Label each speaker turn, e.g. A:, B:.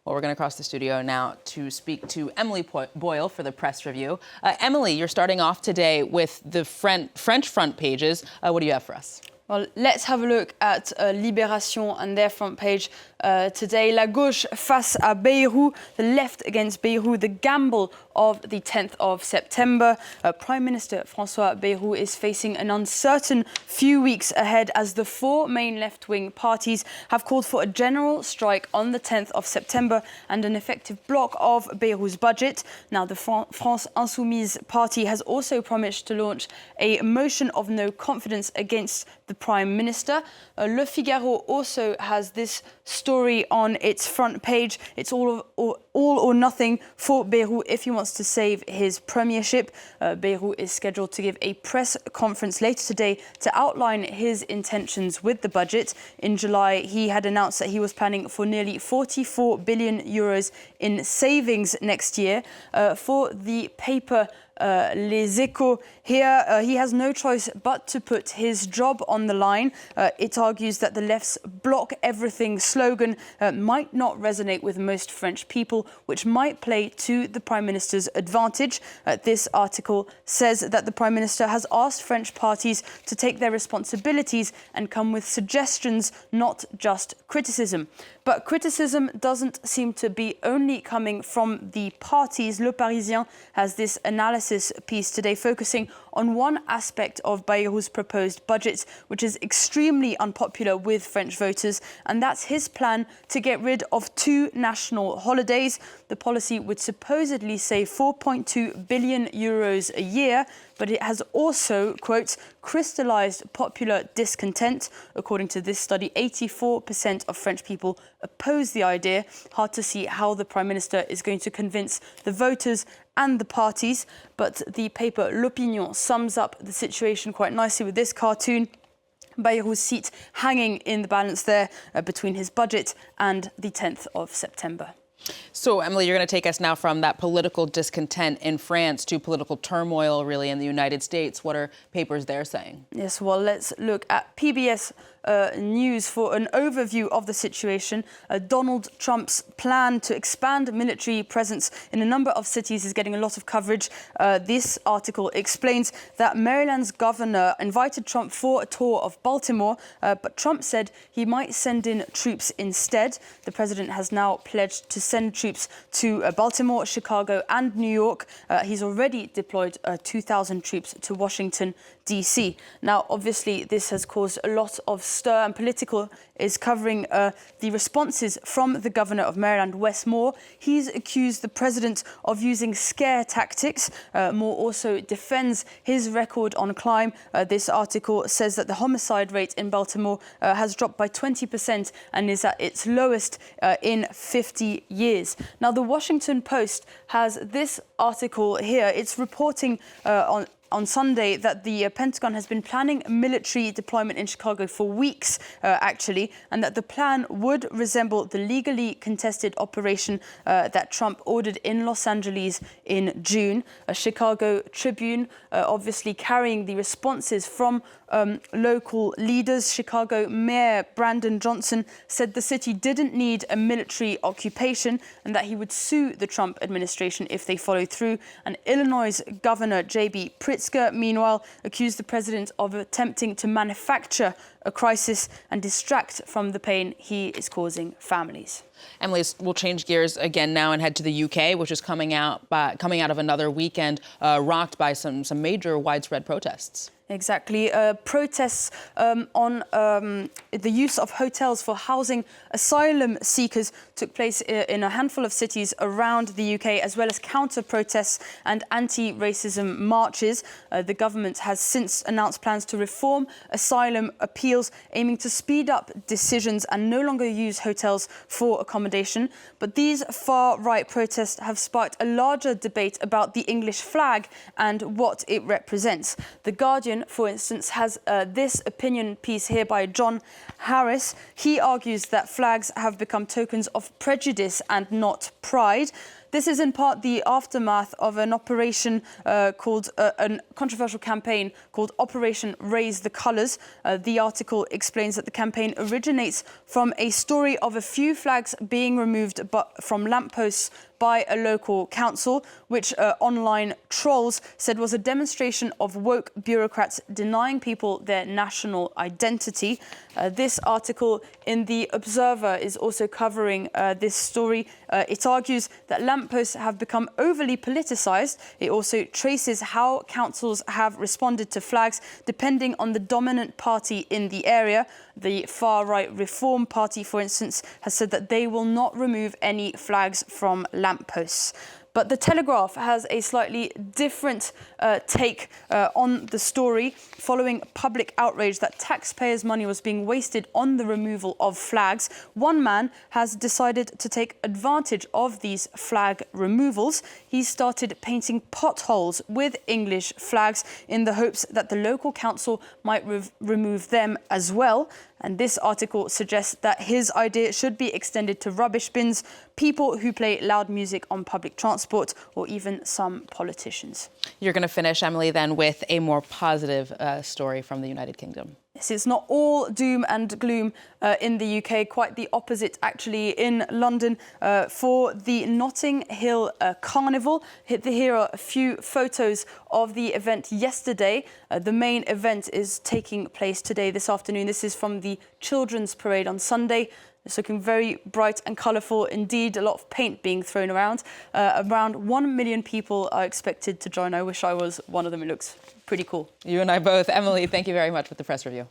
A: Well, we're going to cross the studio now to speak to Emily Boyle for the press review. Emily, you're starting off today with the French front pages. What do you have for us?
B: Well, let's have a look at Libération and their front page today. La gauche face à Bayrou, the left against Bayrou, the gamble of the 10th of September. Prime Minister François Bayrou is facing an uncertain few weeks ahead as the four main left-wing parties have called for a general strike on the 10th of September and an effective block of Bayrou's budget. Now, the France Insoumise party has also promised to launch a motion of no confidence against the Prime Minister. Le Figaro also has this story on its front page. It's all or nothing for Bayrou if he wants to save his premiership. Bayrou is scheduled to give a press conference later today to outline his intentions with the budget. In July, he had announced that he was planning for nearly 44 billion euros in savings next year. For the paper Les Echos, here he has no choice but to put his job on the line. It argues that the left's block everything slogan might not resonate with most French people, which might play to the Prime Minister's advantage. This article says that the Prime Minister has asked French parties to take their responsibilities and come with suggestions, not just criticism. But criticism doesn't seem to be only coming from the parties. Le Parisien has this analysis piece today focusing on one aspect of Bayrou's proposed budget, which is extremely unpopular with French voters, and that's his plan to get rid of 2 national holidays. The policy would supposedly save 4.2 billion euros a year, but it has also, quote, crystallized popular discontent. According to this study, 84% of French people oppose the idea. Hard to see how the Prime Minister is going to convince the voters and the parties, but the paper L'Opinion sums up the situation quite nicely with this cartoon. Bayrou's seat hanging in the balance there between his budget and the 10th of September.
A: So, Emily, you're going to take us now from that political discontent in France to political turmoil, really, in the United States. What are papers there saying?
B: Yes, well, let's look at PBS News for an overview of the situation. Donald Trump's plan to expand military presence in a number of cities is getting a lot of coverage. This article explains that Maryland's governor invited Trump for a tour of Baltimore, but Trump said he might send in troops instead. The president has now pledged to send troops to Baltimore, Chicago and New York. He's already deployed 2,000 troops to Washington, D.C. Now, obviously, this has caused a lot of stir, and Political is covering the responses from the governor of Maryland, Wes Moore. He's accused the president of using scare tactics. Moore also defends his record on crime. This article says that the homicide rate in Baltimore has dropped by 20% and is at its lowest in 50 years. Now, the Washington Post has this article here. It's reporting on Sunday that the Pentagon has been planning military deployment in Chicago for weeks, actually, and that the plan would resemble the legally contested operation that Trump ordered in Los Angeles in June. A Chicago Tribune, obviously carrying the responses from local leaders. Chicago Mayor Brandon Johnson said the city didn't need a military occupation and that he would sue the Trump administration if they followed through. And Illinois Governor J.B. Pritzker, meanwhile, accused the president of attempting to manufacture a crisis and distract from the pain he is causing families.
A: Emily, we'll change gears again now and head to the UK, which is coming out of another weekend rocked by some major widespread protests.
B: Exactly. Protests on the use of hotels for housing asylum seekers took place in a handful of cities around the UK, as well as counter-protests and anti-racism marches. The government has since announced plans to reform asylum appeals, aiming to speed up decisions and no longer use hotels for accommodation. But these far-right protests have sparked a larger debate about the English flag and what it represents. The Guardian Guardian, for instance, has this opinion piece here by John Harris. He argues that flags have become tokens of prejudice and not pride. This is in part the aftermath of an operation called a controversial campaign called Operation Raise the Colours. The article explains that the campaign originates from a story of a few flags being removed from lampposts by a local council, which online trolls said was a demonstration of woke bureaucrats denying people their national identity. This article in The Observer is also covering this story. It argues that lampposts have become overly politicised. It also traces how councils have responded to flags depending on the dominant party in the area. The far-right Reform Party, for instance, has said that they will not remove any flags from lampposts. But The Telegraph has a slightly different take on the story, following public outrage that taxpayers' money was being wasted on the removal of flags. One man has decided to take advantage of these flag removals. He started painting potholes with English flags in the hopes that the local council might remove them as well. And this article suggests that his idea should be extended to rubbish bins, people who play loud music on public transport, or even some politicians.
A: You're going to finish, Emily, then with a more positive story from the United Kingdom.
B: Yes, it's not all doom and gloom in the UK, quite the opposite actually in London for the Notting Hill Carnival. Here are a few photos of the event yesterday. The main event is taking place today, this afternoon. This is from the Children's Parade on Sunday. It's looking very bright and colourful indeed, a lot of paint being thrown around. Around 1 million people are expected to join. I wish I was one of them. It looks pretty cool.
A: You and I both. Emily, thank you very much with the press review.